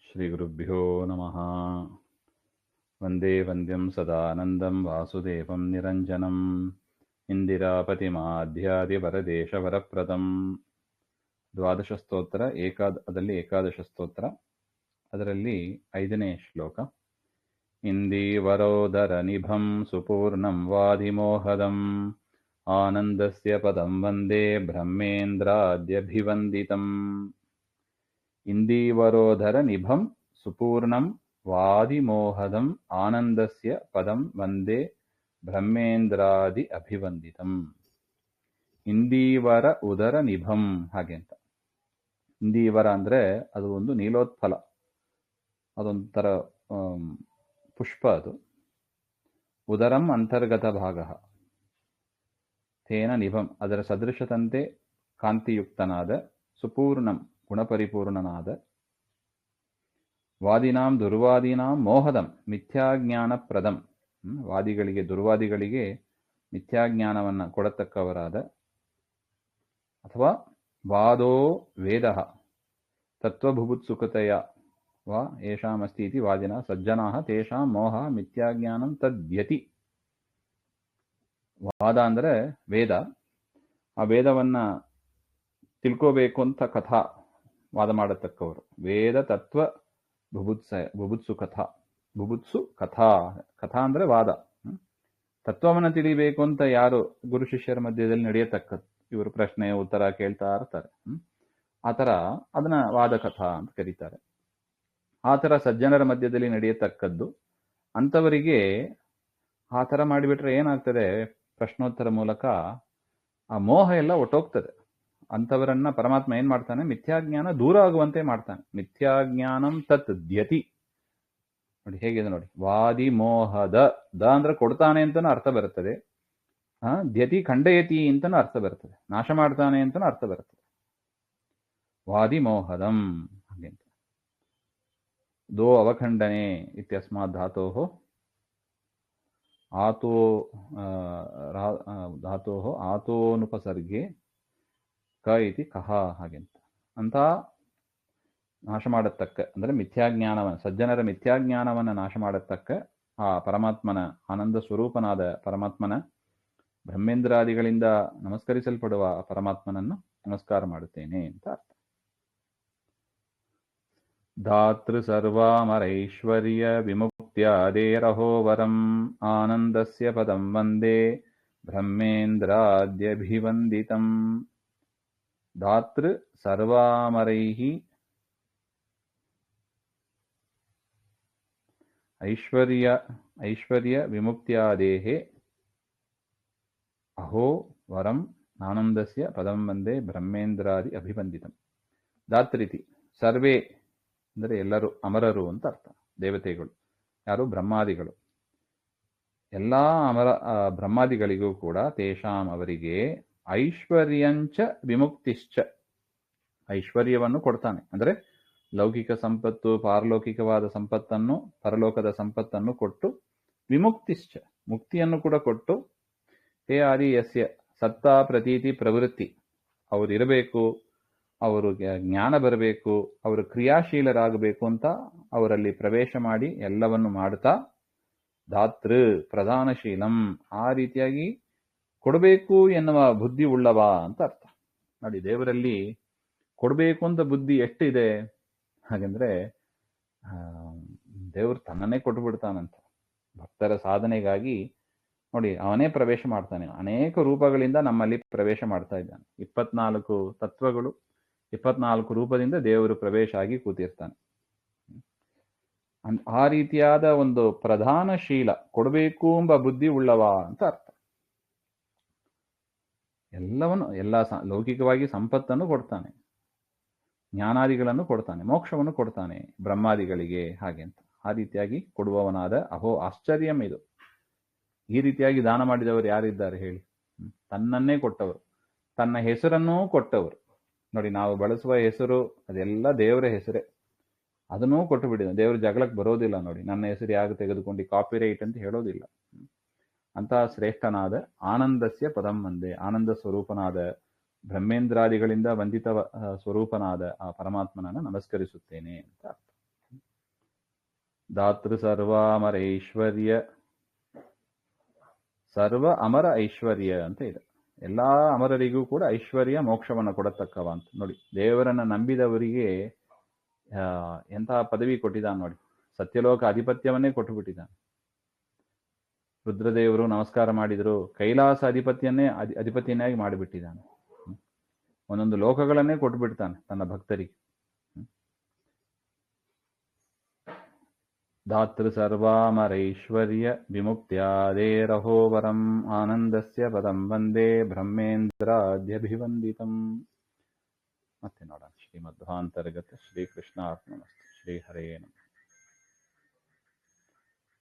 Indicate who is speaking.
Speaker 1: ಶ್ರೀಗುರುಭ್ಯೋ ನಮಃ. ವಂದೇ ವಂದ್ಯಂ ಸದಾನಂದಂ ವಾಸುದೇವಂ ನಿರಂಜನಂ ಇಂದಿರಾಪತಿಮಾಧ್ಯಾದಿವರದೇಶವರಪ್ರದಂ. ದ್ವಾದಶ ಸ್ತೋತ್ರ ಅದರಲ್ಲಿ ಏಕಾದಶ ಸ್ತೋತ್ರ, ಅದರಲ್ಲಿ 5ನೇ ಶ್ಲೋಕ. ಇಂದೀವರೋದರ ನಿಭಂ ಸುಪೂರ್ಣಂ ವಾದಿಮೋಹದಂ ಆನಂದಸ್ಯ ಪದಂ ವಂದೇ ಬ್ರಹ್ಮೇಂದ್ರಾದ್ಯಭಿವಂದಿತಂ. ಇಂದೀವರೋಧರ ನಿಭಂ ಸುಪೂರ್ಣಂ ವಾದಿಮೋಹದಂ ಆನಂದಸ್ಯ ಪದಂ ವಂದೇ ಬ್ರಹ್ಮೇಂದ್ರಾದಿ ಅಭಿವಂದಿತಂ. ಇಂದೀವರ ಉದರ ನಿಭಂ, ಹಾಗೆ ಅಂತ. ಇಂದೀವರ ಅಂದ್ರೆ ಅದು ಒಂದು ನೀಲೋತ್ಫಲ, ಅದೊಂಥರ ಪುಷ್ಪ. ಅದು ಉದರಂ ಅಂತರ್ಗತ ಭಾಗ, ತೇನ ನಿಭಂ ಅದರ ಸದೃಶತಂತೆ ಕಾಂತಿಯುಕ್ತನಾದ, ಸುಪೂರ್ಣಂ ಗುಣಪರಿಪೂರ್ಣನಾದ, ವಾದಿನಾಂ ದುರ್ವಾದೀನಾಂ ಮೋಹದಂ ಮಿಥ್ಯಾಜ್ಞಾನಪ್ರದಂ ವಾದಿಗಳಿಗೆ ದುರ್ವಾದಿಗಳಿಗೆ ಮಿಥ್ಯಾಜ್ಞಾನವನ್ನು ಕೊಡತಕ್ಕವರಾದ, ಅಥವಾ ವಾದೋ ವೇದ ತತ್ವಭುಭುತ್ಸುಕತೆಯ ವಾ ಯೇಷಾಮಸ್ತಿ ಇತಿ ವಾದಿನ ಸಜ್ಜನಾಃ ತೇಷಾಂ ಮೋಹ ಮಿಥ್ಯಾಜ್ಞಾನಂ ತದ್ಯತಿ. ವಾದ ಅಂದರೆ ವೇದ, ಆ ವೇದವನ್ನ ತಿಳ್ಕೋಬೇಕು ಅಂತ ಕಥಾ ವಾದ ಮಾಡತಕ್ಕವರು. ವೇದ ತತ್ವ ಬುಭುತ್ಸು ಕಥಾ ಅಂದ್ರೆ ವಾದ. ತತ್ವವನ್ನು ತಿಳಿಬೇಕು ಅಂತ ಯಾರು ಗುರು ಶಿಷ್ಯರ ಮಧ್ಯದಲ್ಲಿ ನಡೆಯತಕ್ಕದ್ದು, ಇವರು ಪ್ರಶ್ನೆ ಉತ್ತರ ಕೇಳ್ತಾ ಇರ್ತಾರೆ. ಆ ಥರ ಅದನ್ನ ವಾದ ಕಥಾ ಅಂತ ಕರೀತಾರೆ. ಆ ಥರ ಸಜ್ಜನರ ಮಧ್ಯದಲ್ಲಿ ನಡೆಯತಕ್ಕದ್ದು. ಅಂಥವರಿಗೆ ಆ ಥರ ಮಾಡಿಬಿಟ್ರೆ ಏನಾಗ್ತದೆ, ಪ್ರಶ್ನೋತ್ತರ ಮೂಲಕ ಆ ಮೋಹ ಎಲ್ಲ ಒಟ್ಟೋಗ್ತದೆ. ಅಂಥವರನ್ನ ಪರಮಾತ್ಮ ಏನ್ ಮಾಡ್ತಾನೆ, ಮಿಥ್ಯಾಜ್ಞಾನ ದೂರ ಆಗುವಂತೆ ಮಾಡ್ತಾನೆ. ಮಿಥ್ಯಾಜ್ಞಾನಂ ತತ್ ದ್ಯತಿ. ನೋಡಿ ಹೇಗಿದೆ ನೋಡಿ, ವಾದಿ ಮೋಹದ ದ ಅಂದ್ರೆ ಕೊಡ್ತಾನೆ ಅಂತನೂ ಅರ್ಥ ಬರುತ್ತದೆ, ದ್ಯತಿ ಖಂಡಯತಿ ಅಂತನೂ ಅರ್ಥ ಬರ್ತದೆ, ನಾಶ ಮಾಡ್ತಾನೆ ಅಂತನೂ ಅರ್ಥ ಬರ್ತದೆ. ವಾದಿ ಮೋಹದಂ ಹಾಗೆ ಅಂತ. ದೋ ಅವಖಂಡನೆ ಇತ್ಯಸ್ಮಾತ್ ಧಾತೋಃ ಆತೋನುಪಸರ್ಗೆ ಕ ಇತಿ ಕಹ ಹಾಗೆ ಅಂತ ನಾಶ ಮಾಡತಕ್ಕ ಅಂದ್ರೆ ಮಿಥ್ಯಾಜ್ಞಾನವನ್ನು, ಸಜ್ಜನರ ಮಿಥ್ಯಾಜ್ಞಾನವನ್ನು ನಾಶ ಮಾಡತಕ್ಕ ಆ ಪರಮಾತ್ಮನ, ಆನಂದ ಸ್ವರೂಪನಾದ ಪರಮಾತ್ಮನ, ಬ್ರಹ್ಮೇಂದ್ರಾದಿಗಳಿಂದ ನಮಸ್ಕರಿಸಲ್ಪಡುವ ಪರಮಾತ್ಮನನ್ನು ನಮಸ್ಕಾರ ಮಾಡುತ್ತೇನೆ ಅಂತ ಅರ್ಥ. ಧಾತೃ ಸರ್ವಾಮರೈಶ್ವರ್ಯ ವಿಮುಕ್ತ್ಯಾದೇರಹೋವರಂ ಆನಂದಸ್ಯ ಪದಂ ವಂದೇ ಬ್ರಹ್ಮೇಂದ್ರಾದ್ಯಭಿವಂದಿತಂ. ಧಾತೃ ಸರ್ವಾಮರೈಃ ಐಶ್ವರ್ಯ ವಿಮುಕ್ತ್ಯಾದೇಃ ಅಹೋ ವರಂ ಆನಂದಸ್ಯ ಪದಂ ವಂದೇ ಬ್ರಹ್ಮೇಂದ್ರಾದಿ ಅಭಿವಂದಿತಂ. ಧಾತೃತಿ ಸರ್ವೇ ಅಂದರೆ ಎಲ್ಲರೂ, ಅಮರರು ಅಂತ ಅರ್ಥ. ದೇವತೆಗಳು ಯಾರು? ಬ್ರಹ್ಮಾದಿಗಳು. ಎಲ್ಲಾ ಬ್ರಹ್ಮಾದಿಗಳಿಗೂ ಕೂಡ ತೇಷಾಂ ಅವರಿಗೆ ಐಶ್ವರ್ಯಂಚ ವಿಮುಕ್ತಿಶ್ಚ ಐಶ್ವರ್ಯವನ್ನು ಕೊಡ್ತಾನೆ. ಅಂದರೆ ಲೌಕಿಕ ಸಂಪತ್ತು, ಪಾರಲೌಕಿಕವಾದ ಸಂಪತ್ತನ್ನು, ಪರಲೋಕದ ಸಂಪತ್ತನ್ನು ಕೊಟ್ಟು, ವಿಮುಕ್ತಿಶ್ಚ ಮುಕ್ತಿಯನ್ನು ಕೂಡ ಕೊಟ್ಟು, ಹೇ ಆದಿ ಯಸ್ಯ ಸತ್ತಾ ಪ್ರತೀತಿ ಪ್ರವೃತ್ತಿ ಅವರಿರಬೇಕು, ಅವರು ಜ್ಞಾನ ಬರಬೇಕು, ಅವರು ಕ್ರಿಯಾಶೀಲರಾಗಬೇಕು ಅಂತ ಅವರಲ್ಲಿ ಪ್ರವೇಶ ಮಾಡಿ ಎಲ್ಲವನ್ನು ಮಾಡ್ತಾ, ಧಾತೃ ಪ್ರಧಾನಶೀಲಂ ಆ ರೀತಿಯಾಗಿ ಕೊಡಬೇಕು ಎನ್ನುವ ಬುದ್ಧಿ ಉಳ್ಳವ ಅಂತ ಅರ್ಥ. ನೋಡಿ, ದೇವರಲ್ಲಿ ಕೊಡಬೇಕು ಅಂತ ಬುದ್ಧಿ ಎಷ್ಟಿದೆ ಹಾಗೆಂದ್ರೆ, ದೇವರು ತನ್ನನ್ನೇ ಕೊಟ್ಟು ಬಿಡ್ತಾನಂತ. ಭಕ್ತರ ಸಾಧನೆಗಾಗಿ ನೋಡಿ ಅವನೇ ಪ್ರವೇಶ ಮಾಡ್ತಾನೆ. ಅನೇಕ ರೂಪಗಳಿಂದ ನಮ್ಮಲ್ಲಿ ಪ್ರವೇಶ ಮಾಡ್ತಾ ಇದ್ದಾನೆ. 24 ತತ್ವಗಳು, 24 ರೂಪದಿಂದ ದೇವರು ಪ್ರವೇಶ ಆಗಿ ಕೂತಿರ್ತಾನೆ. ಆ ರೀತಿಯಾದ ಒಂದು ಪ್ರಧಾನಶೀಲ, ಕೊಡಬೇಕು ಎಂಬ ಬುದ್ಧಿ ಉಳ್ಳವ ಅಂತ ಅರ್ಥ. ಎಲ್ಲವನ್ನು, ಎಲ್ಲ ಲೌಕಿಕವಾಗಿ ಸಂಪತ್ತನ್ನು ಕೊಡ್ತಾನೆ, ಜ್ಞಾನಾದಿಗಳನ್ನು ಕೊಡ್ತಾನೆ, ಮೋಕ್ಷವನ್ನು ಕೊಡ್ತಾನೆ ಬ್ರಹ್ಮಾದಿಗಳಿಗೆ ಹಾಗೆ ಅಂತ. ಆ ರೀತಿಯಾಗಿ ಕೊಡುವವನಾದ ಅಹೋ ಆಶ್ಚರ್ಯಂ ಇದು. ಈ ರೀತಿಯಾಗಿ ದಾನ ಮಾಡಿದವರು ಯಾರಿದ್ದಾರೆ ಹೇಳಿ? ತನ್ನನ್ನೇ ಕೊಟ್ಟವರು, ತನ್ನ ಹೆಸರನ್ನೂ ಕೊಟ್ಟವರು. ನೋಡಿ, ನಾವು ಬಳಸುವ ಹೆಸರು ಅದೆಲ್ಲ ದೇವರ ಹೆಸರೇ, ಅದನ್ನೂ ಕೊಟ್ಟು ಬಿಡಿದ. ದೇವರು ಜಗಳಕ್ಕೆ ಬರೋದಿಲ್ಲ. ನೋಡಿ, ನನ್ನ ಹೆಸರು ಯಾಕೆ ತೆಗೆದುಕೊಂಡು ಕಾಪಿರೈಟ್ ಅಂತ ಹೇಳೋದಿಲ್ಲ. ಅಂತಹ ಶ್ರೇಷ್ಠನಾದ ಆನಂದಸ್ಯ ಪದಂ ವಂದೇ, ಆನಂದ ಸ್ವರೂಪನಾದ ಬ್ರಹ್ಮೇಂದ್ರಾದಿಗಳಿಂದ ವಂದಿತ ಸ್ವರೂಪನಾದ ಆ ಪರಮಾತ್ಮನನ್ನು ನಮಸ್ಕರಿಸುತ್ತೇನೆ ಅಂತ ಅರ್ಥ. ದಾತೃ ಸರ್ವಾಮರೈಶ್ವರ್ಯ, ಸರ್ವ ಅಮರ ಐಶ್ವರ್ಯ ಅಂತ ಇದೆ. ಎಲ್ಲಾ ಅಮರರಿಗೂ ಕೂಡ ಐಶ್ವರ್ಯ ಮೋಕ್ಷವನ್ನು ಕೊಡತಕ್ಕವ ಅಂತ ನೋಡಿ. ದೇವರನ್ನ ನಂಬಿದವರಿಗೆ ಎಂತಹ ಪದವಿ ಕೊಟ್ಟಿದ್ದಾನೆ ನೋಡಿ. ಸತ್ಯಲೋಕ ಅಧಿಪತ್ಯವನ್ನೇ ಕೊಟ್ಟು ಬಿಟ್ಟಿದ್ದಾನೆ. ರುದ್ರದೇವರು ನಮಸ್ಕಾರ ಮಾಡಿದ್ರು, ಕೈಲಾಸ ಅಧಿಪತಿಯನ್ನಾಗಿ ಮಾಡಿಬಿಟ್ಟಿದ್ದಾನೆ. ಒಂದೊಂದು ಲೋಕಗಳನ್ನೇ ಕೊಟ್ಟು ಬಿಡ್ತಾನೆ ತನ್ನ ಭಕ್ತರಿಗೆ. ಧಾತೃ ಸರ್ವಾಮರೈಶ್ವರ್ಯ ವಿಮುಕ್ತ್ಯಾದೇರಹೋವರಂ ಆನಂದಸ್ಯ ಪದಂ ವಂದೇ ಬ್ರಹ್ಮೇಂದ್ರಾದ್ಯಭಿವಂದಿತಂ. ಮತ್ತೆ ನೋಡೋಣ. ಶ್ರೀಮಧ್ವಾಂತರ್ಗತ ಶ್ರೀಕೃಷ್ಣ ಅರ್ಪಣಮಸ್ತು. ಶ್ರೀ ಹರೇ ನಮಃ.